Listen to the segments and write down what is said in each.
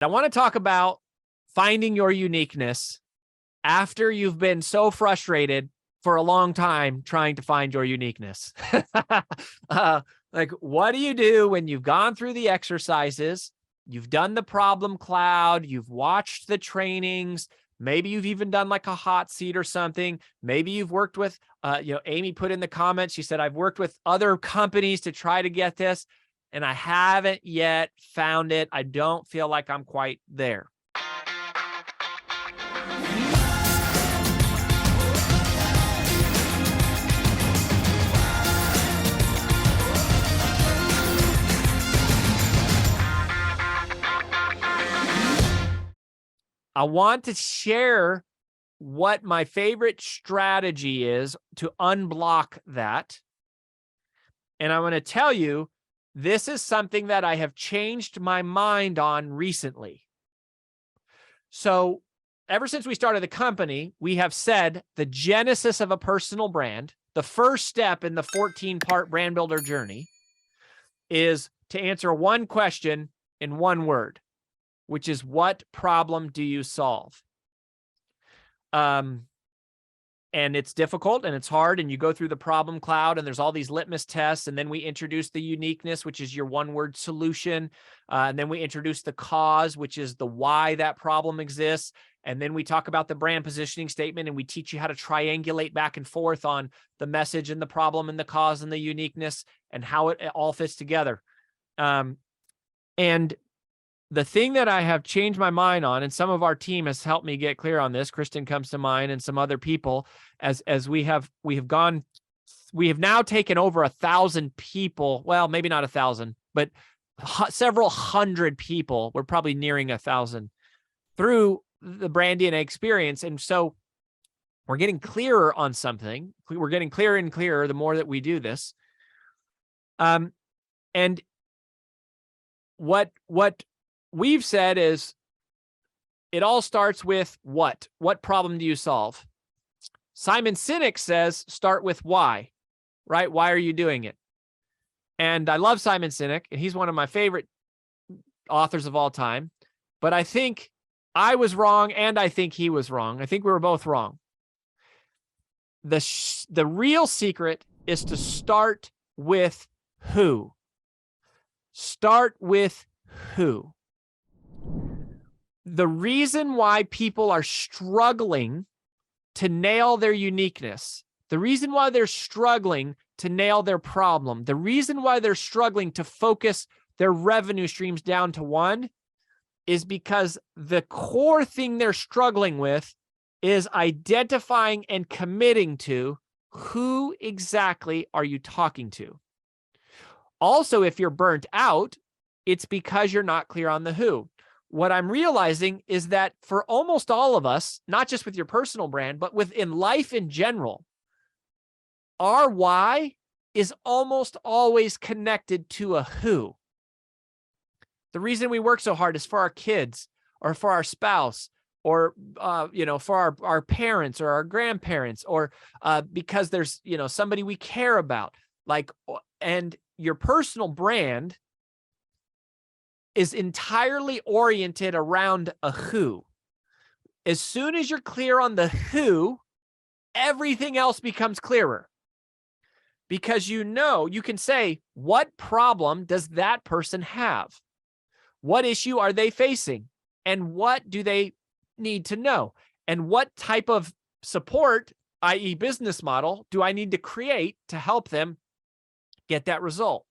I want to talk about finding your uniqueness after you've been so frustrated for a long time trying to find your uniqueness. Like, what do you do when you've gone through the exercises, you've done the problem cloud, you've watched the trainings, maybe you've even done like a hot seat or something. Maybe you've worked with, Amy put in the comments, she said, I've worked with other companies to try to get this, and I haven't yet found it. I don't feel like I'm quite there. I want to share what my favorite strategy is to unblock that. And I want to tell you, this is something that I have changed my mind on recently. So ever since we started the company, we have said the genesis of a personal brand, the first step in the 14-part brand builder journey, is to answer one question in one word, which is, what problem do you solve? And it's difficult and it's hard, and you go through the problem cloud and there's all these litmus tests, and then we introduce the uniqueness, which is your one-word solution. And then we introduce the cause, which is the why that problem exists. And then we talk about the brand positioning statement, and we teach you how to triangulate back and forth on the message and the problem and the cause and the uniqueness and how it all fits together. And the thing that I have changed my mind on, and some of our team has helped me get clear on this, Kristen comes to mind, and some other people, as we have now taken over 1,000 people. Well, maybe not 1,000, but several hundred people. We're probably nearing 1,000 through the Brand DNA experience. And so we're getting clearer on something. We're getting clearer and clearer the more that we do this. And what we've said is, it all starts with what? What problem do you solve? Simon Sinek says, start with why, right? Why are you doing it? And I love Simon Sinek, and he's one of my favorite authors of all time. But I think I was wrong, and I think he was wrong. I think we were both wrong. The real secret is to start with who. Start with who. The reason why people are struggling to nail their uniqueness, the reason why they're struggling to nail their problem, the reason why they're struggling to focus their revenue streams down to one, is because the core thing they're struggling with is identifying and committing to who exactly are you talking to. Also, if you're burnt out, it's because you're not clear on the who. What I'm realizing is that for almost all of us, not just with your personal brand, but within life in general, our why is almost always connected to a who. The reason we work so hard is for our kids, or for our spouse, or for our parents or our grandparents, or because there's somebody we care about. And your personal brand is entirely oriented around a who. As soon as you're clear on the who, everything else becomes clearer. Because you can say, what problem does that person have? What issue are they facing? And what do they need to know? And what type of support, i.e. business model, do I need to create to help them get that result?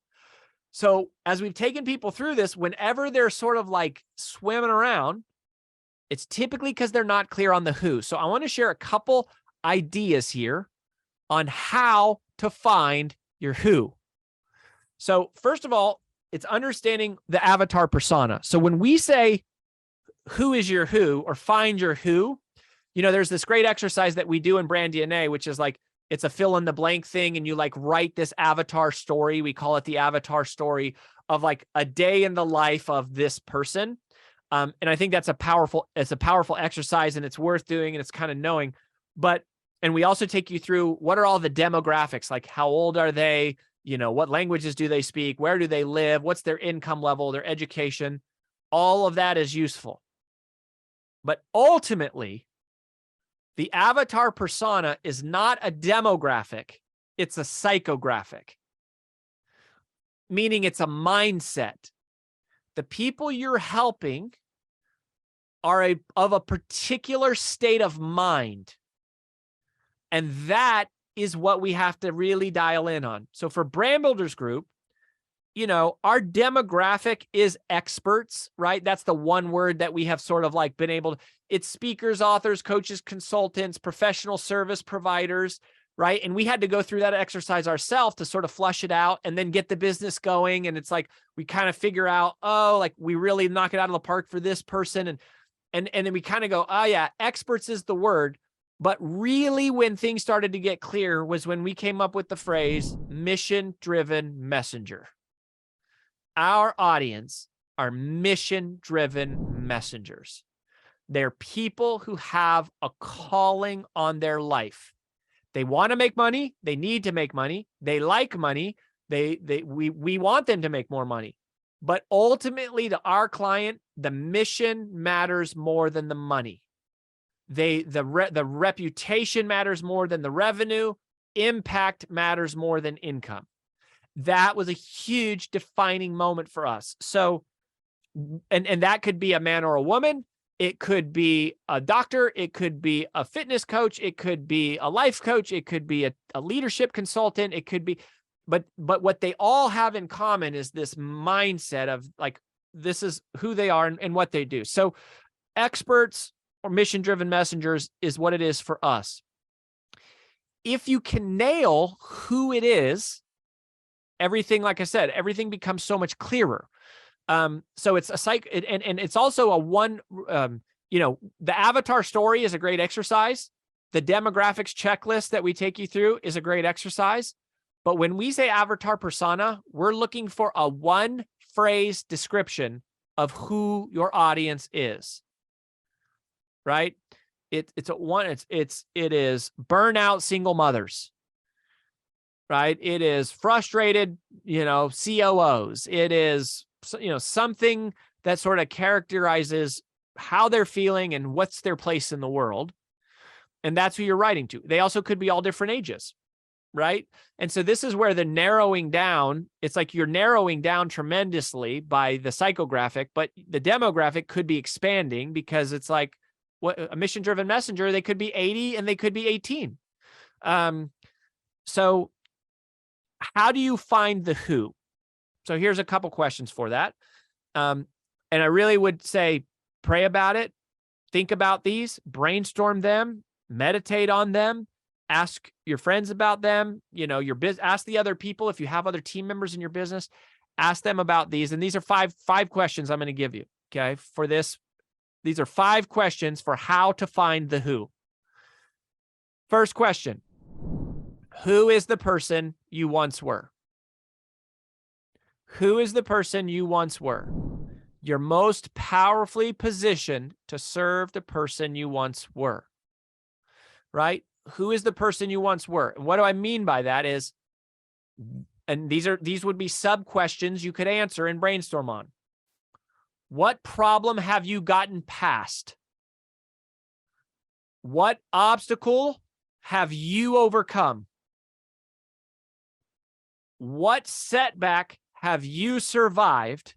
So as we've taken people through this, whenever they're sort of like swimming around, it's typically because they're not clear on the who. So I want to share a couple ideas here on how to find your who. So first of all, it's understanding the avatar persona. So when we say, who is your who, or find your who, there's this great exercise that we do in Brand DNA, which is like, it's a fill in the blank thing, and you like write this avatar story. We call it the avatar story of like a day in the life of this person. And I think that's a powerful exercise, and it's worth doing, and it's kind of knowing. And we also take you through, what are all the demographics? Like, how old are they? What languages do they speak? Where do they live? What's their income level, their education? All of that is useful. But ultimately, the avatar persona is not a demographic, it's a psychographic, meaning it's a mindset. The people you're helping are of a particular state of mind. And that is what we have to really dial in on. So for Brand Builders Group, you know, our demographic is experts, right? That's the one word that we have sort of like been able to, it's speakers, authors, coaches, consultants, professional service providers, right? And we had to go through that exercise ourselves to sort of flush it out and then get the business going. And it's like, we kind of figure out, oh, like we really knock it out of the park for this person. And then we kind of go, oh yeah, experts is the word. But really when things started to get clear was when we came up with the phrase mission-driven messenger. Our audience are mission-driven messengers. They're people who have a calling on their life. They want to make money. They need to make money. They like money. We want them to make more money. But ultimately, to our client, the mission matters more than the money. The reputation matters more than the revenue. Impact matters more than income. That was a huge defining moment for us. So, and that could be a man or a woman. It could be a doctor. It could be a fitness coach. It could be a life coach. It could be a leadership consultant. It could be, but what they all have in common is this mindset of like, this is who they are and what they do. So experts or mission-driven messengers is what it is for us. If you can nail who it is, everything, like I said, everything becomes so much clearer. So it's a and it's also a one, you know, the avatar story is a great exercise. The demographics checklist that we take you through is a great exercise. But when we say avatar persona, we're looking for a one phrase description of who your audience is, right? It is burnout single mothers, right? It is frustrated, you know, COOs. It is, you know, something that sort of characterizes how they're feeling and what's their place in the world. And that's who you're writing to. They also could be all different ages, right? And so this is where the narrowing down, it's like you're narrowing down tremendously by the psychographic, but the demographic could be expanding because it's like what a mission-driven messenger, they could be 80 and they could be 18. So how do you find the who? So here's a couple questions for that. And I really would say, pray about it, think about these, brainstorm them, meditate on them, ask your friends about them, you know, ask the other people. If you have other team members in your business, ask them about these. And these are five questions I'm going to give you. Okay. For this, these are 5 questions for how to find the who. First question, who is the person you once were? Who is the person you once were? You're most powerfully positioned to serve the person you once were, right? Who is the person you once were? And what do I mean by that is, and these would be sub questions you could answer and brainstorm on. What problem have you gotten past? What obstacle have you overcome? What setback have you survived?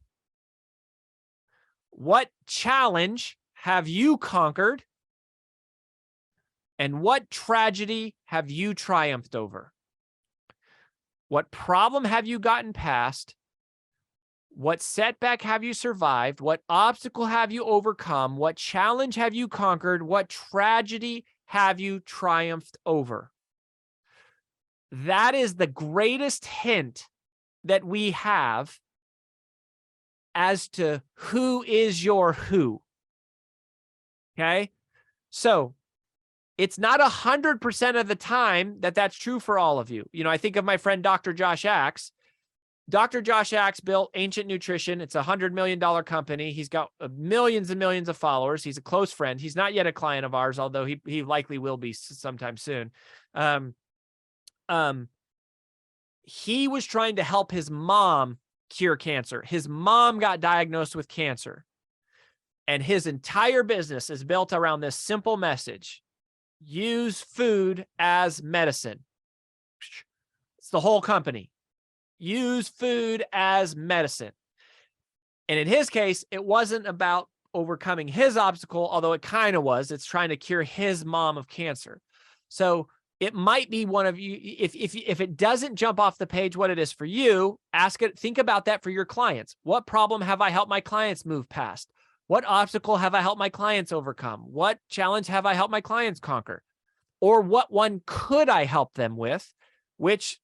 What challenge have you conquered? And what tragedy have you triumphed over? What problem have you gotten past? What setback have you survived? What obstacle have you overcome? What challenge have you conquered? What tragedy have you triumphed over? That is the greatest hint that we have as to who is your who. Okay? So it's not 100% of the time that that's true for all of you. You know, I think of my friend, Dr. Josh Axe. Dr. Josh Axe built Ancient Nutrition. It's a $100 million company. He's got millions and millions of followers. He's a close friend. He's not yet a client of ours, although he likely will be sometime soon. He was trying to help his mom cure cancer. His mom got diagnosed with cancer. And his entire business is built around this simple message: use food as medicine. It's the whole company. Use food as medicine. And in his case, it wasn't about overcoming his obstacle, although it kind of was. It's trying to cure his mom of cancer. So it might be one of you. If it doesn't jump off the page what it is for you, ask it. Think about that for your clients. What problem have I helped my clients move past? What obstacle have I helped my clients overcome? What challenge have I helped my clients conquer? Or what one could I help them with? Which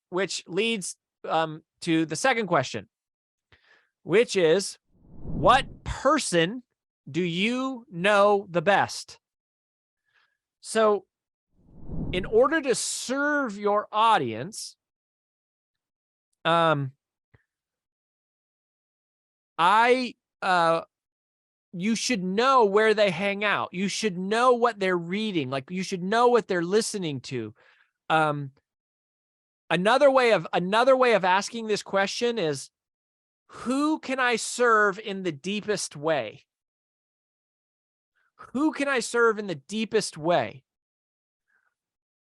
leads to the second question, which is, what person do you know the best? So in order to serve your audience, you should know where they hang out. You should know what they're reading. Like, you should know what they're listening to. Another way of asking this question is, who can I serve in the deepest way? Who can I serve in the deepest way?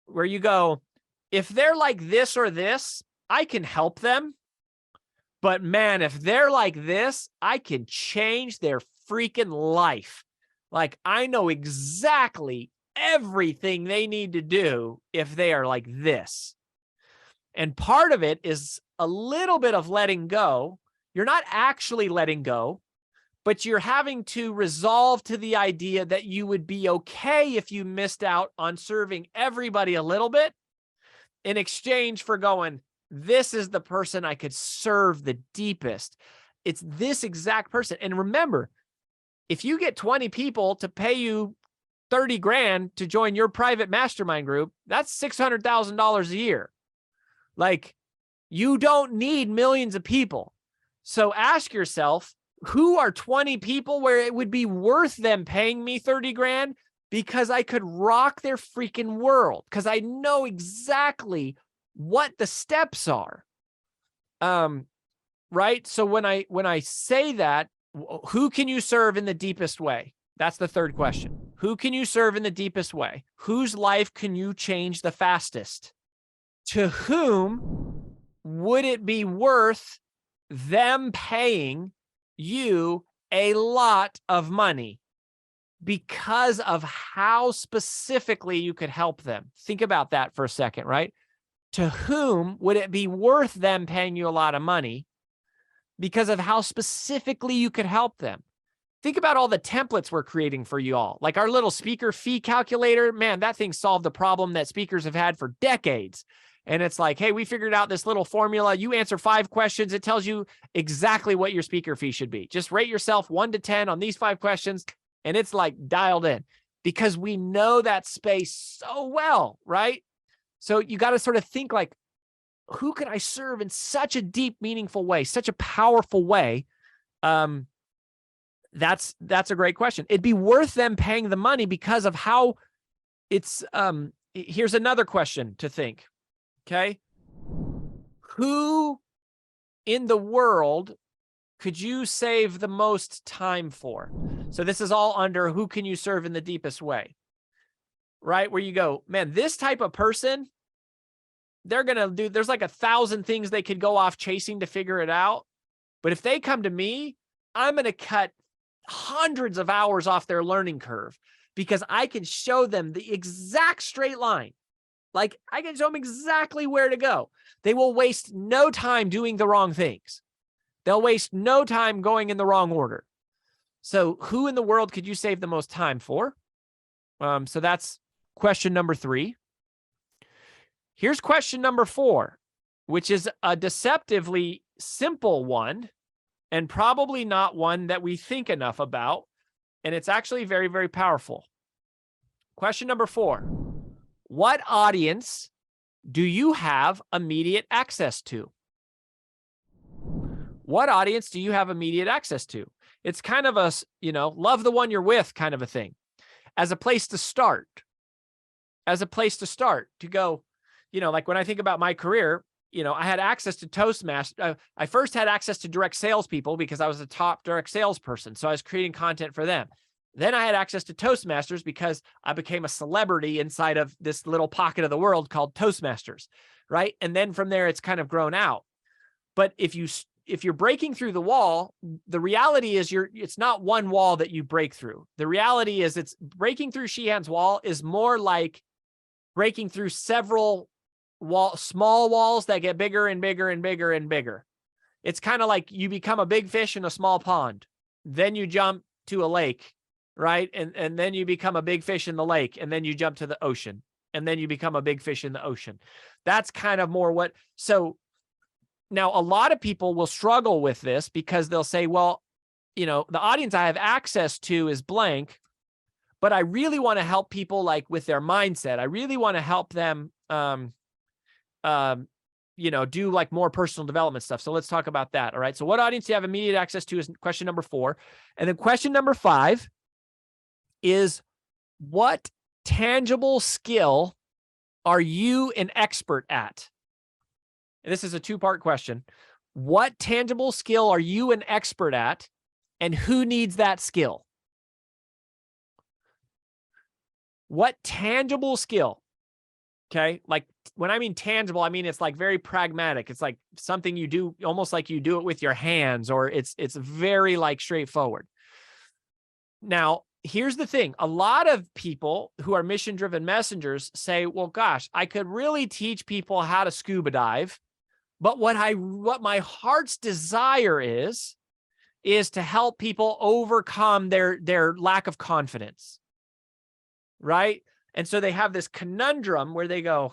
Where you go, if they're like this or this, I can help them. But man, if they're like this, I can change their freaking life. Like, I know exactly everything they need to do if they are like this. And part of it is a little bit of letting go. You're not actually letting go, but you're having to resolve to the idea that you would be okay if you missed out on serving everybody a little bit in exchange for going, this is the person I could serve the deepest. It's this exact person. And remember, if you get 20 people to pay you 30 grand to join your private mastermind group, that's $600,000 a year. Like, you don't need millions of people. So ask yourself, who are 20 people where it would be worth them paying me 30 grand because I could rock their freaking world, because I know exactly what the steps are. Right? So when I say that, who can you serve in the deepest way? That's the third question. Who can you serve in the deepest way? Whose life can you change the fastest? To whom would it be worth them paying you a lot of money because of how specifically you could help them? Think about that for a second, right? To whom would it be worth them paying you a lot of money because of how specifically you could help them? Think about all the templates we're creating for you all. Like our little speaker fee calculator, man, that thing solved the problem that speakers have had for decades. And it's like, hey, we figured out this little formula. You answer 5 questions. It tells you exactly what your speaker fee should be. Just rate yourself 1 to 10 on these 5 questions. And it's like dialed in because we know that space so well, right? So you got to sort of think like, who could I serve in such a deep, meaningful way, such a powerful way? That's a great question. It'd be worth them paying the money because of how it's, here's another question to think. Okay. Who in the world could you save the most time for? So this is all under who can you serve in the deepest way, right? Where you go, man, this type of person, they're going to do, there's like 1,000 things they could go off chasing to figure it out. But if they come to me, I'm going to cut hundreds of hours off their learning curve because I can show them the exact straight line. Like, I can show them exactly where to go. They will waste no time doing the wrong things. They'll waste no time going in the wrong order. So who in the world could you save the most time for? So that's question number 3. Here's question number 4, which is a deceptively simple one and probably not one that we think enough about. And it's actually very, very powerful. Question number 4. What audience do you have immediate access to? What audience do you have immediate access to? It's kind of a, love the one you're with kind of a thing. As a place to start. As a place to start, to go, like when I think about my career, I had access to Toastmasters. I first had access to direct salespeople because I was a top direct salesperson. So I was creating content for them. Then I had access to Toastmasters because I became a celebrity inside of this little pocket of the world called Toastmasters, right? And then from there, it's kind of grown out. But if you're breaking through the wall, the reality is it's not one wall that you break through. The reality is it's breaking through Sheehan's wall is more like breaking through several small walls that get bigger and bigger and bigger and bigger. It's kind of like you become a big fish in a small pond. Then you jump to a lake, right? And then you become a big fish in the lake, and then you jump to the ocean, and then you become a big fish in the ocean. That's kind of more so now a lot of people will struggle with this because they'll say, well, the audience I have access to is blank, but I really want to help people like with their mindset. I really want to help them, do like more personal development stuff. So let's talk about that. All right. So what audience do you have immediate access to is question number 4. And then question number 5 is, what tangible skill are you an expert at? And this is a 2-part question. What tangible skill are you an expert at, and who needs that skill? What tangible skill? Okay. Like when I mean tangible, I mean, it's like very pragmatic. It's like something you do almost like you do it with your hands, or it's very like straightforward. Now, here's the thing. A lot of people who are mission-driven messengers say, well, gosh, I could really teach people how to scuba dive. But what my heart's desire is to help people overcome their lack of confidence. Right? And so they have this conundrum where they go,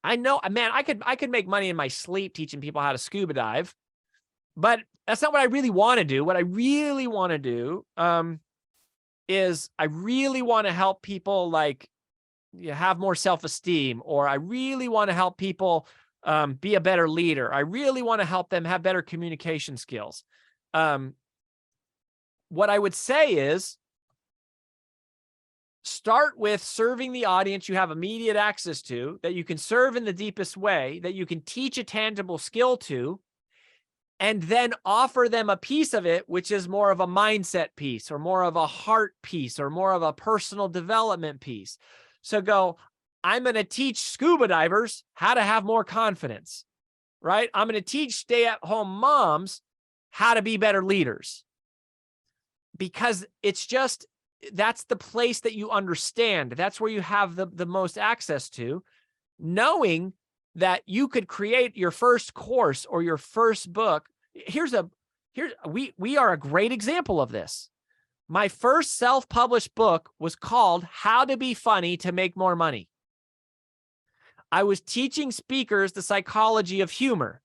I know, man, I could make money in my sleep teaching people how to scuba dive, but that's not what I really want to do. What I really want to do is I really want to help people like have more self-esteem, or I really want to help people be a better leader. I really want to help them have better communication skills. What I would say is, start with serving the audience you have immediate access to, that you can serve in the deepest way, that you can teach a tangible skill to, and then offer them a piece of it, which is more of a mindset piece, or more of a heart piece, or more of a personal development piece. So go, I'm going to teach scuba divers how to have more confidence, right? I'm going to teach stay-at-home moms how to be better leaders, because that's the place that you understand. That's where you have the most access to, knowing that you could create your first course or your first book. We are a great example of this. My first self-published book was called How to Be Funny to Make More Money. I was teaching speakers the psychology of humor.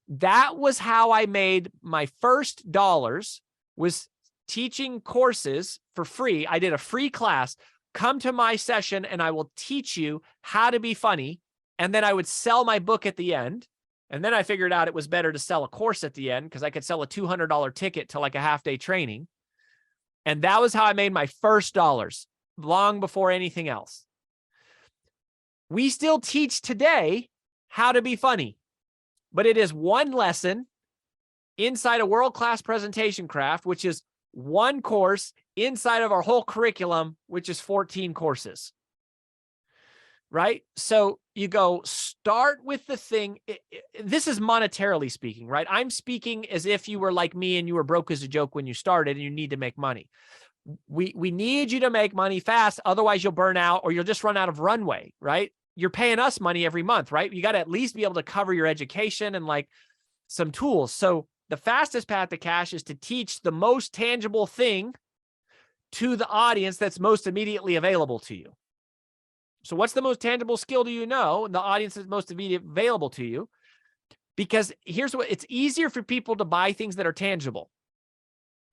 That was how I made my first dollars, was teaching courses for free. I did a free class. Come to my session and I will teach you how to be funny. And then I would sell my book at the end. And then I figured out it was better to sell a course at the end, because I could sell a $200 ticket to like a half-day training. And that was how I made my first dollars, long before anything else. We still teach today how to be funny, but it is one lesson inside a world-class presentation craft, which is one course inside of our whole curriculum, which is 14 courses, right? So you go, start with the thing. This is monetarily speaking, right? I'm speaking as if you were like me and you were broke as a joke when you started and you need to make money. We need you to make money fast. Otherwise you'll burn out, or you'll just run out of runway, right? You're paying us money every month, right? You got to at least be able to cover your education and like some tools. So the fastest path to cash is to teach the most tangible thing to the audience that's most immediately available to you. So what's the most tangible skill do you know? The audience that's most immediately available to you. Because here's what, it's easier for people to buy things that are tangible,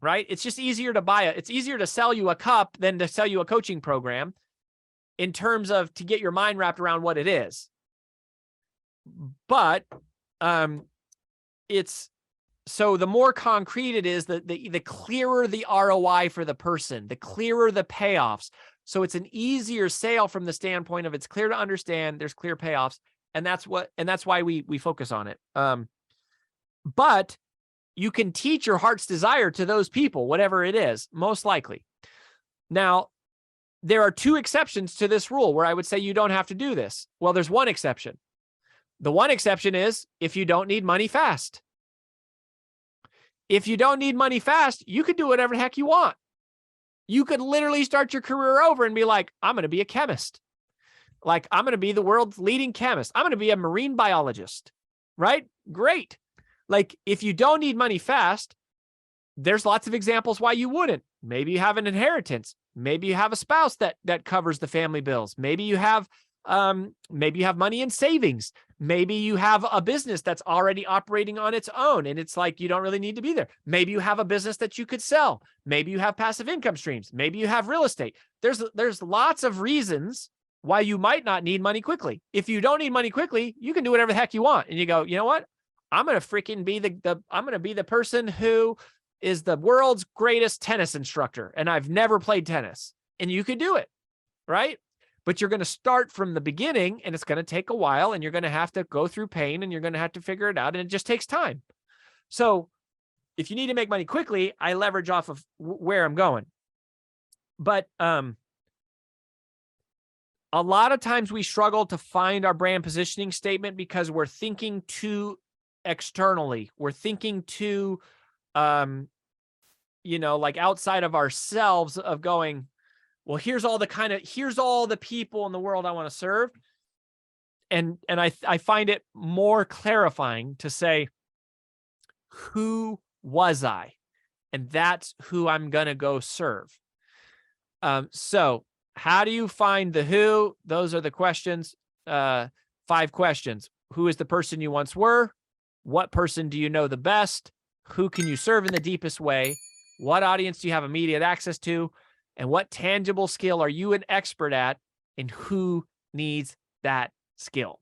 right? It's just easier to buy it. It's easier to sell you a cup than to sell you a coaching program, in terms of to get your mind wrapped around what it is. But so the more concrete it is, the clearer the ROI for the person, the clearer the payoffs. So it's an easier sale from the standpoint of it's clear to understand, there's clear payoffs, and that's why we focus on it. But you can teach your heart's desire to those people, whatever it is, most likely. Now, there are two exceptions to this rule where I would say you don't have to do this. Well, there's one exception. The one exception is if you don't need money fast. If you don't need money fast, you could do whatever the heck you want. You could literally start your career over and be like, I'm going to be a chemist. Like, I'm going to be the world's leading chemist. I'm going to be a marine biologist, right? Great. Like, if you don't need money fast, there's lots of examples why you wouldn't. Maybe you have an inheritance. Maybe you have a spouse that covers the family bills. Maybe you have money in savings. Maybe you have a business that's already operating on its own and it's like you don't really need to be there. Maybe you have a business that you could sell. Maybe you have passive income streams. Maybe you have real estate. There's lots of reasons why you might not need money quickly. If you don't need money quickly, you can do whatever the heck you want. And you go, you know what? I'm going to freaking be I'm going to be the person who is the world's greatest tennis instructor. And I've never played tennis. And you could do it, right? But you're going to start from the beginning and it's going to take a while and you're going to have to go through pain and you're going to have to figure it out. And it just takes time. So if you need to make money quickly, I leverage off of where I'm going. But a lot of times we struggle to find our brand positioning statement because we're thinking too externally. We're thinking too, like outside of ourselves of going, well, here's all the people in the world I want to serve. And I find it more clarifying to say, who was I? And that's who I'm going to go serve. So how do you find the who? Those are the questions, 5 questions. Who is the person you once were? What person do you know the best? Who can you serve in the deepest way? What audience do you have immediate access to? And what tangible skill are you an expert at? And who needs that skill?